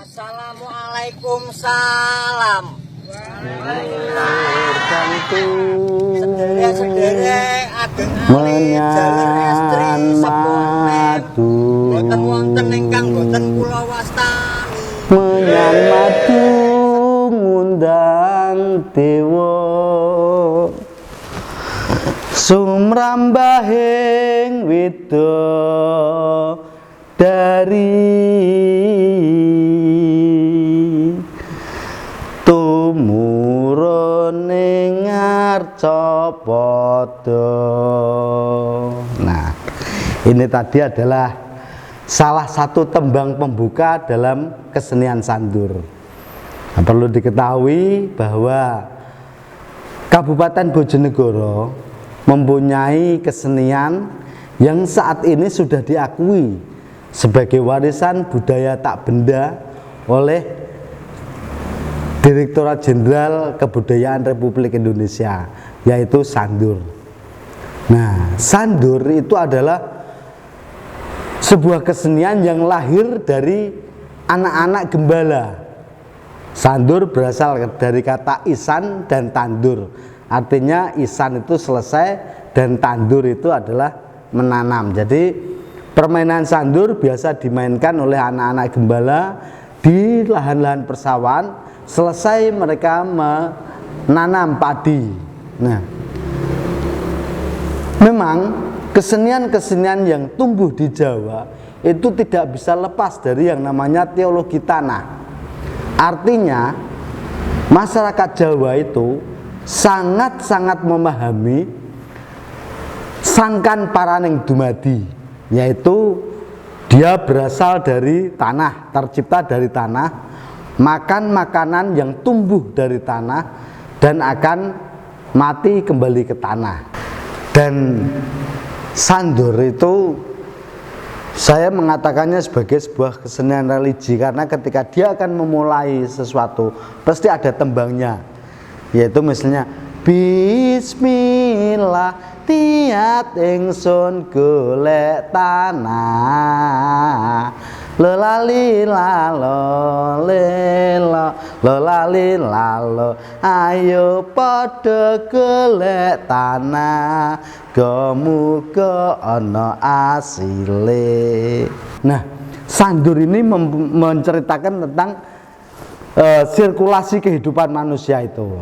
Assalamualaikum salam. Sederek-sederek ageng alih jaler estri madu boten wonten ingkang boten kula wastani. Menyan madu ngundang dewa sumrambahing widodari tumurun ing arcapada. Nah, ini tadi adalah salah satu tembang pembuka dalam kesenian sandur. Nah, perlu diketahui bahwa Kabupaten Bojonegoro mempunyai kesenian yang saat ini sudah diakui sebagai warisan budaya tak benda oleh Direktorat Jenderal Kebudayaan Republik Indonesia, yaitu sandur. Nah, sandur itu adalah sebuah kesenian yang lahir dari anak-anak gembala. Sandur berasal dari kata isan dan tandur. Artinya isan itu selesai dan tandur itu adalah menanam. Jadi permainan sandur biasa dimainkan oleh anak-anak gembala di lahan-lahan persawahan selesai mereka menanam padi. Nah, memang kesenian-kesenian yang tumbuh di Jawa itu tidak bisa lepas dari yang namanya teologi tanah. Artinya masyarakat Jawa itu sangat-sangat memahami sangkan paraning dumadi, yaitu dia berasal dari tanah, tercipta dari tanah, makan makanan yang tumbuh dari tanah dan akan mati kembali ke tanah. Dan sandur itu saya mengatakannya sebagai sebuah kesenian religi, karena ketika dia akan memulai sesuatu pasti ada tembangnya, yaitu misalnya Bismillah tiat ingsun golek tanah lelali lalo lelo lelali lalo ayo padha golek tanah muga ana asile. Nah, sandur ini menceritakan tentang sirkulasi kehidupan manusia itu,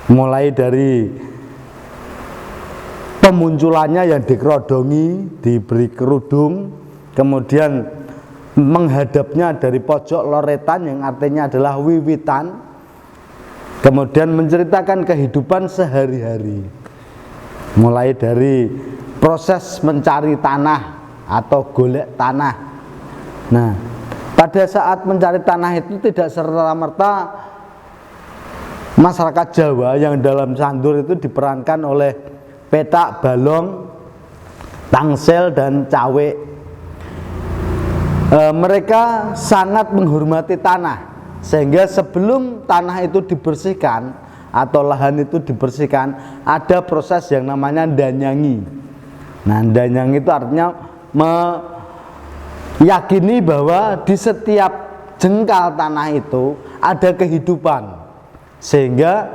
mulai dari pemunculannya yang dikerodongi, diberi kerudung, kemudian menghadapnya dari pojok loretan yang artinya adalah wiwitan, kemudian menceritakan kehidupan sehari-hari, mulai dari proses mencari tanah atau golek tanah. Nah, pada saat mencari tanah itu tidak serta-merta masyarakat Jawa yang dalam sandur itu diperankan oleh petak, balong, tangsel, dan cawe. Mereka sangat menghormati tanah, sehingga sebelum tanah itu dibersihkan atau lahan itu dibersihkan, ada proses yang namanya danyangi. Nah, danyangi itu artinya meyakini bahwa di setiap jengkal tanah itu ada kehidupan, sehingga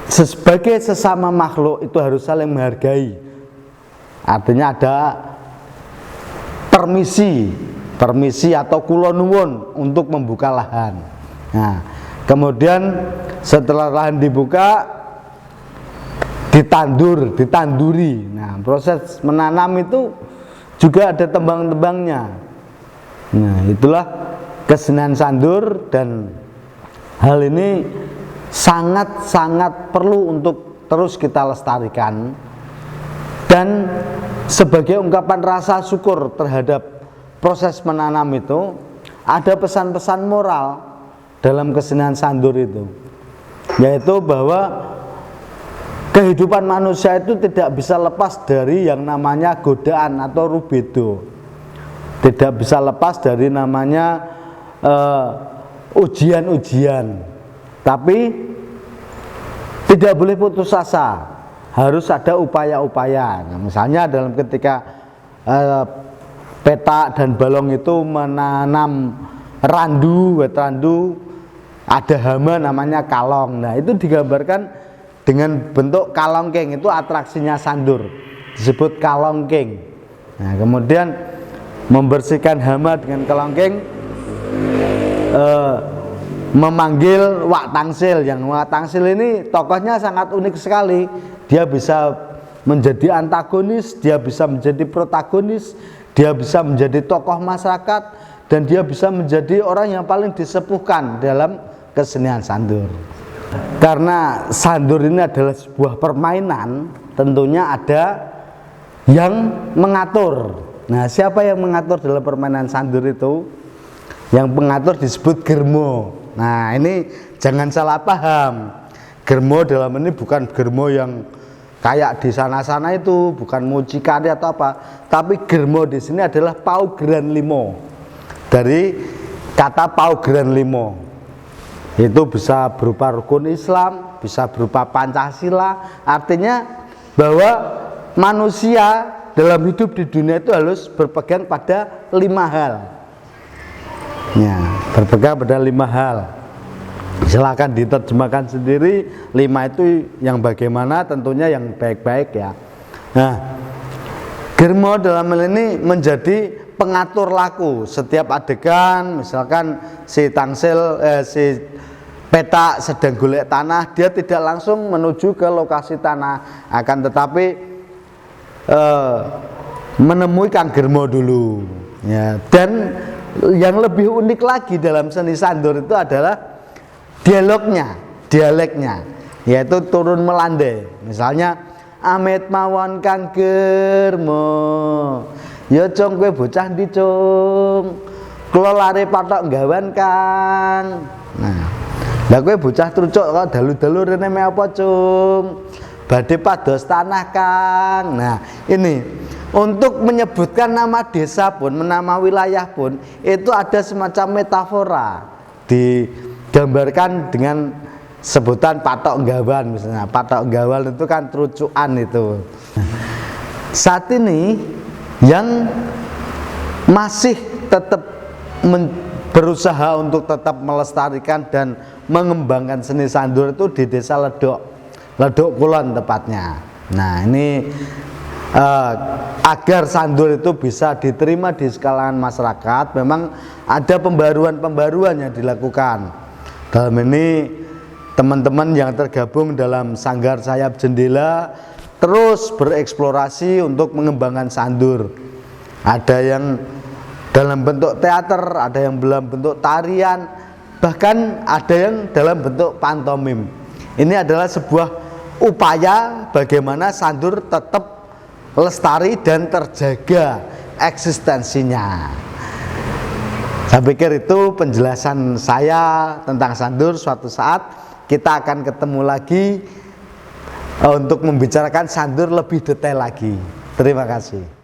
sebagai sesama makhluk itu harus saling menghargai. Artinya ada permisi atau kula nuwun untuk membuka lahan. Nah, kemudian setelah lahan dibuka ditanduri. Nah, proses menanam itu juga ada tembang-tembangnya. Nah, itulah kesenian sandur, dan hal ini sangat-sangat perlu untuk terus kita lestarikan. Dan sebagai ungkapan rasa syukur terhadap proses menanam itu, ada pesan-pesan moral dalam kesenian sandur itu, yaitu bahwa kehidupan manusia itu tidak bisa lepas dari yang namanya godaan atau rubedo, tidak bisa lepas dari namanya ujian-ujian, tapi tidak boleh putus asa, harus ada upaya-upaya. Nah, misalnya dalam ketika petak dan balong itu menanam randu, wit randu, ada hama namanya kalong. Nah, itu digambarkan dengan bentuk kalongking, itu atraksinya sandur, disebut kalongking. Nah, kemudian membersihkan hama dengan kalongking, memanggil Wak Tangsil. Yang Wak Tangsil ini tokohnya sangat unik sekali. Dia bisa menjadi antagonis, dia bisa menjadi protagonis, dia bisa menjadi tokoh masyarakat, dan dia bisa menjadi orang yang paling disepuhkan dalam kesenian sandur. Karena sandur ini adalah sebuah permainan, tentunya ada yang mengatur. Nah, siapa yang mengatur dalam permainan sandur itu? Yang mengatur disebut germo. Nah, ini jangan salah paham. Germo dalam ini bukan germo yang kayak di sana-sana itu, bukan mucikari atau apa, tapi germo di sini adalah paugeran limo. Dari kata paugeran limo. Itu bisa berupa rukun Islam, bisa berupa Pancasila. Artinya bahwa manusia dalam hidup di dunia itu harus berpegang pada 5 hal. Ya, berpegang pada 5 hal. Silakan diterjemahkan sendiri. 5 itu yang bagaimana, tentunya yang baik-baik ya. Nah, germo dalam hal ini menjadi pengatur laku. Setiap adegan, misalkan si Tangsil, si Petak sedang golek tanah, dia tidak langsung menuju ke lokasi tanah, akan tetapi menemui Kang Germo dulu. Ya, dan yang lebih unik lagi dalam seni sandur itu adalah dialeknya, yaitu turun melandai. Misalnya, Amit mawon Kang Germo, ya cung kowe bocah ndi cung, kula lare patok nggawan Kang. Nah, lah kowe bocah trucuk kok dalu-dalu rene me apa cung, badhe pados tanah Kang. Nah, ini untuk menyebutkan nama desa pun, nama wilayah pun, itu ada semacam metafora, digambarkan dengan sebutan patok nggawan. Misalnya patok nggawan itu kan trucukan itu. Saat ini yang masih tetap berusaha untuk tetap melestarikan dan mengembangkan seni sandur itu di desa Ledok Kulon tepatnya. Nah, ini agar sandur itu bisa diterima di kalangan masyarakat, memang ada pembaruan-pembaruan yang dilakukan. Dalam ini teman-teman yang tergabung dalam Sanggar Sayap Jendela terus bereksplorasi untuk mengembangkan sandur. Ada yang dalam bentuk teater, ada yang dalam bentuk tarian, bahkan ada yang dalam bentuk pantomim. Ini adalah sebuah upaya bagaimana sandur tetap lestari dan terjaga eksistensinya. Saya pikir itu penjelasan saya tentang sandur. Suatu saat kita akan ketemu lagi untuk membicarakan sandur lebih detail lagi. Terima kasih.